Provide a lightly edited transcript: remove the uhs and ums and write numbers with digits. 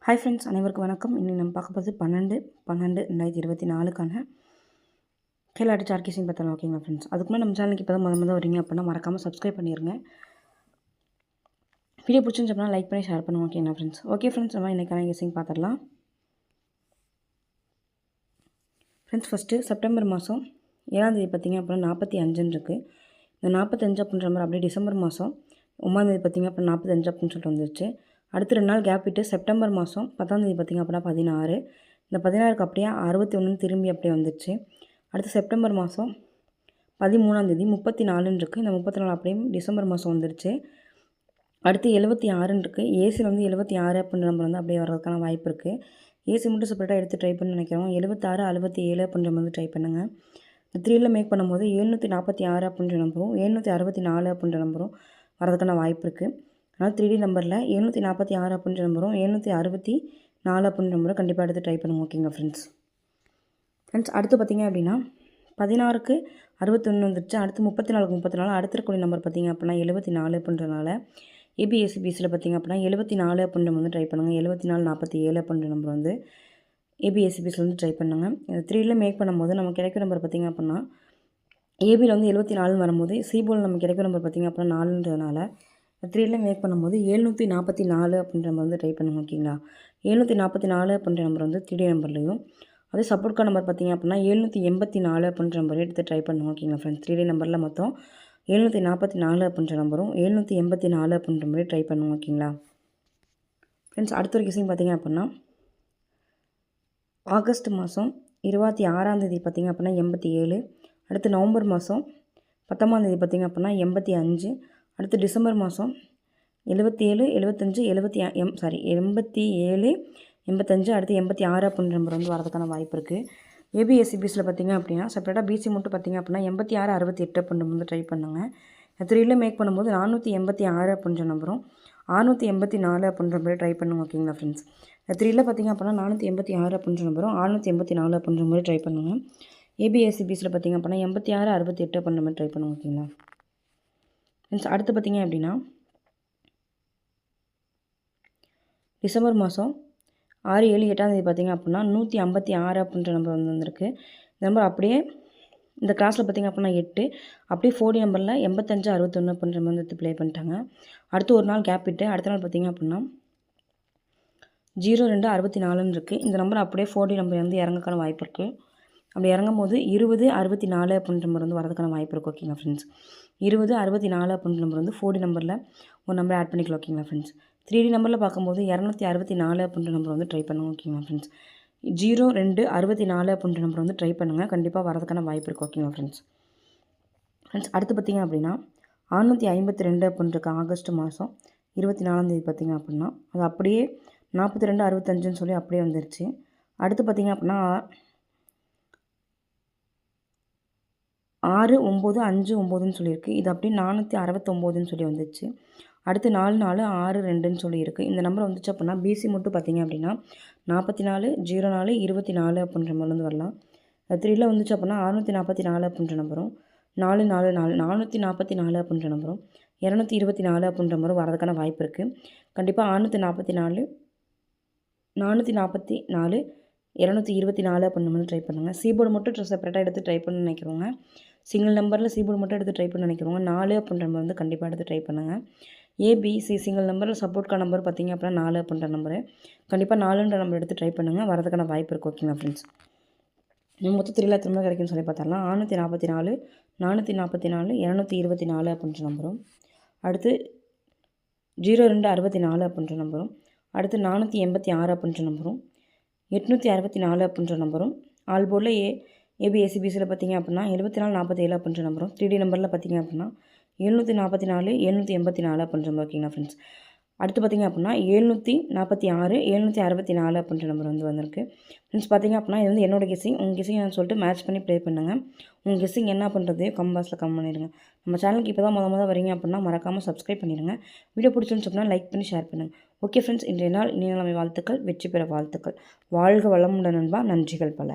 Hi friends, அனைவருக்கும் வணக்கம். இன்னைக்கு நம்ம பார்க்க போகிறது 12/12/2024க்கான கேலாட்டு சார்கேசிங் பார்த்தலாம். ஓகேங்களா ஃப்ரெண்ட்ஸ், அதுக்கு முன்னாடி நம்ம சேனலுக்கு இப்போ தான் முதல் வரீங்க அப்படின்னா மறக்காமல் சப்ஸ்கிரைப் பண்ணிடுங்க. வீடியோ பிடிச்சிருந்துச்சுன்னா லைக் பண்ணி ஷேர் பண்ணுவோம். ஓகேங்களா ஃப்ரெண்ட்ஸ். ஓகே ஃப்ரெண்ட்ஸ், நம்ம இன்றைக்கான கெஸிங் பார்த்துடலாம். ஃப்ரெண்ட்ஸ், ஃபஸ்ட்டு செப்டம்பர் மாதம் 7ஆம் தேதி பார்த்திங்க அப்படின்னா 45 இருக்குது. இந்த 45 அப்படின்ற மாதிரி அப்படியே டிசம்பர் மாதம் 9ஆம் தேதி பார்த்திங்க அப்படின்னா 45 அப்படின்னு சொல்லிட்டு வந்துருச்சு. அடுத்து 2 நாள் கேப் விட்டு செப்டம்பர் மாதம் 10ஆம் தேதி பார்த்திங்க அப்படின்னா 16. இந்த 16க்கு அப்படியே 61 திரும்பி அப்படியே வந்துடுச்சு. அடுத்து செப்டம்பர் மாதம் 13ஆம் தேதி 34 இருக்குது. இந்த 34 அப்படியே டிசம்பர் மாதம் வந்துடுச்சு. அடுத்து 76 இருக்குது. ஏசியில் வந்து 76 அப்படின்ற நம்பர் வந்து அப்படியே வர்றதுக்கான வாய்ப்பு இருக்குது. ஏசி மட்டும் செப்பரேட்டாக எடுத்து ட்ரை பண்ணி நினைக்கிறோம். 76 67 அப்படின்ற மாதிரி ட்ரை பண்ணுங்கள். இந்த 3ல் மேக் பண்ணும்போது 746 அப்படின்ற நம்பரும் 764 அப்படின்ற நம்பரும் வரதுக்கான வாய்ப்பு இருக்குது. அதனால் 3D நம்பரில் 746 அப்படின்ற நம்பரும் 764 அப்படின்ற நம்பரும் கண்டிப்பாக எடுத்து ட்ரை பண்ணுங்க. ஓகேங்க ஃப்ரெண்ட்ஸ். அடுத்து பார்த்திங்க அப்படின்னா 16க்கு 61 வந்துருச்சு. அடுத்து 34க்கு 34. அடுத்து இருக்கக்கூடிய நம்பர் பார்த்திங்க அப்படின்னா 74 அப்படின்றனால ஏபிஎஸ்சிபிஎஸ்சியில் பார்த்திங்க அப்படின்னா 74 அப்படின்ற வந்து ட்ரை பண்ணுங்கள். 74 47 அப்படின்ற நம்பர் வந்து ஏபிஎஸ்சிபிஎஸ்சியில் வந்து ட்ரை பண்ணுங்கள். இந்த 3ல் மேக் பண்ணும்போது நம்ம கிடைக்கிற நம்பர் பார்த்திங்க அப்படின்னா ஏபியில் வந்து 74 வரும்போது சிபோல் நம்ம கிடைக்கிற நம்பர் பார்த்திங்க அப்படின்னா 4ன்றதுனால 3ல் மேக் பண்ணும்போது 744 அப்படின்ற நம்பர் வந்து ட்ரை பண்ணுங்க. ஓகேங்களா. 744 அப்படின்ற நம்பர் வந்து 3D நம்பர்லையும், அதே சப்போர்ட் கார்டு நம்பர் பார்த்திங்க அப்படின்னா 784 அப்படின்ற நம்பர் எடுத்து ட்ரை பண்ணுங்க. ஓகேங்களா ஃப்ரெண்ட்ஸ். 3D நம்பரில் மொத்தம் 744 அப்படின்ற நம்பரும் 784 அப்படின்ற மாதிரி ட்ரை பண்ணுங்க. ஓகேங்களா ஃப்ரெண்ட்ஸ். அடுத்த ஒரு கெஸிங் பார்த்திங்க அப்படின்னா ஆகஸ்ட் மாதம் 26ஆம் தேதி பார்த்திங்க அப்படின்னா 87. அடுத்து நவம்பர் மாதம் 10ஆம் தேதி பார்த்திங்க அப்படின்னா 85. அடுத்து டிசம்பர் மாதம் 77 75 87 85. அடுத்து 86 அப்படின்ற நம்பர் வந்து வரதுக்கான வாய்ப்பு இருக்குது. ஏபிஎஸ்சிபிஎஸ்சியில் பார்த்திங்க அப்படின்னா செப்பரேட்டாக பிசி மட்டும் பார்த்திங்க அப்படின்னா 86 68 அப்படின்ற வந்து ட்ரை பண்ணுங்கள். 3ல் மேக் பண்ணும்போது 486 அப்படின்ற நம்பரும் 684 அப்படின்ற மாதிரி ட்ரை பண்ணுங்க. ஓகேங்களா ஃப்ரெண்ட்ஸ். 3ல் பார்த்திங்க அப்படின்னா 486 அப்படின்ற நம்பரும் 684 அப்படின்ற மாதிரி ட்ரை பண்ணுங்கள். ஏபிஎஸ்சிபிஎஸ்சியில் பார்த்திங்க அப்படின்னா 86 68 அப்படின்ற மாதிரி ட்ரை பண்ணுங்க. ஓகேங்களா ஃப்ரெண்ட்ஸ். அடுத்து பார்த்திங்க அப்படின்னா டிசம்பர் மாதம் 6 7 8ஆம் தேதி பார்த்திங்க அப்படின்னா 156 அப்படின்ற நம்பர் வந்து வந்திருக்கு. இந்த நம்பர் அப்படியே இந்த கிளாஸில் பார்த்திங்க அப்படின்னா 8 அப்படியே 4D நம்பரில் 85 61 அப்படின்ற மாதிரி எடுத்து ப்ளே பண்ணிட்டாங்க. அடுத்து ஒரு நாள் கேப் விட்டு அடுத்த நாள் பார்த்திங்க அப்படின்னா 02 64 இருக்குது. இந்த நம்பர் அப்படியே 4D நம்பர் வந்து இறங்கக்கான வாய்ப்பு இருக்குது. அப்படி இறங்கும் போது 20 64 அப்படின்ற நம்பர் வந்து வரதுக்கான வாய்ப்பு இருக்குது. ஓகேங்களா ஃப்ரெண்ட்ஸ். 20 64 அப்படின்ற நம்பர் வந்து 4D நம்பரில் ஒரு நம்பர் ஆட் பண்ணிக்கலாம். ஓகேங்களா ஃப்ரெண்ட்ஸ். 3D நம்பரில் பார்க்கும்போது 264 அப்படின்ற நம்பர் வந்து ட்ரை பண்ணுங்க. ஓகேங்களா ஃப்ரெண்ட்ஸ். 02 64 அப்படின்ற நம்பர் வந்து ட்ரை பண்ணுங்கள். கண்டிப்பாக வரதுக்கான வாய்ப்பு இருக்குது. ஓகேங்களா ஃப்ரெண்ட்ஸ். அடுத்து பார்த்திங்க அப்படின்னா 652 அப்படின்ருக்கு. ஆகஸ்ட் மாதம் 24ஆம் தேதி பார்த்திங்க அப்படின்னா அது அப்படியே 42 65ன்னு சொல்லி அப்படியே வந்துருச்சு. அடுத்து பார்த்திங்க அப்படின்னா 6 9 5 9ன்னு சொல்லியிருக்கு. இது அப்படியே 469ன்னு சொல்லி வந்துச்சு. அடுத்து 4 4 6 2ன்னு சொல்லியிருக்கு. இந்த நம்பர் வந்துச்சு அப்படின்னா பிசி மட்டும் பார்த்திங்க அப்படின்னா 44 04 24 அப்படின்ற மாதிரி வந்து வரலாம். 3ல் வந்துச்சு அப்படின்னா 644 அப்படின்ற நம்பரும் 444 444 அப்படின்ற நம்பரும் 224 அப்படின்ற நம்பரும் வரதுக்கான வாய்ப்பு இருக்குது. கண்டிப்பாக 644 444 224 அப்படின்ற மாதிரி ட்ரை பண்ணுங்கள். சீபோர்டு மட்டும் செப்பரேட்டாக எடுத்து ட்ரை பண்ண நினைக்கிறவங்க, சிங்கிள் நம்பரில் சீபோர்டு மட்டும் எடுத்து ட்ரை பண்ண நினைக்கிறவங்க 4 அப்படின்ற நம்பர் வந்து கண்டிப்பாக எடுத்து ட்ரை பண்ணுங்கள். ஏபிசி சிங்கிள் நம்பரில் சப்போர்ட் கார்டு நம்பர் பார்த்திங்க அப்படின்னா 4 அப்படின்ற நம்பரு கண்டிப்பாக 4ன்ற நம்பர் எடுத்து ட்ரை பண்ணுங்கள். வரதுக்கான வாய்ப்பு இருக்குது. ஓகேங்களா ஃப்ரெண்ட்ஸ். மொத்தம் 3 திரும்ப கிடைக்கும்னு சொல்லி பார்த்துடலாம். 644 444 224 அப்படின்ற நம்பரும், அடுத்து 02 64 அப்படின்ற நம்பரும், அடுத்து 486 அப்படின்ற நம்பரும், 864 அப்படின்ற நம்பரும், ஆல்போர்டில் ஏபிஎஸ்சிபிஎஸ்சியில் பார்த்திங்க அப்படின்னா 74 47 அப்படின்ற நம்பரும், 3D நம்பரில் பார்த்திங்க அப்படின்னா 744 784 அப்படின்ற நம்பர். ஓகேங்களா ஃப்ரெண்ட்ஸ். அடுத்து பார்த்திங்க அப்படின்னா 746 764 அப்படின்ற நம்பர் வந்து வந்திருக்கு. ஃப்ரெண்ட்ஸ் பார்த்திங்க அப்படின்னா இது வந்து என்னோடய கெஸிங். உங்கள் கெஸிங் நான் சொல்லிட்டு மேட்ச் பண்ணி ப்ளே பண்ணுங்கள். உங்கள் கெஸிங் என்ன பண்ணுறது கமெண்ட் பண்ணிடுங்க. நம்ம சேனலுக்கு இப்போ தான் முதல் வரீங்க அப்படின்னா மறக்காமல் சப்ஸ்கிரைப் பண்ணிடுங்க. வீடியோ பிடிச்சிருந்துச்சு அப்படின்னா லைக் பண்ணி ஷேர் பண்ணுங்கள். ஓகே ஃப்ரெண்ட்ஸ், இன்றைய நாள் இனிய நிலைமை வாழ்த்துக்கள், வெற்றி பெற வாழ்த்துக்கள். வாழ்க வளமுடன் நண்பா. நன்றிகள் பல.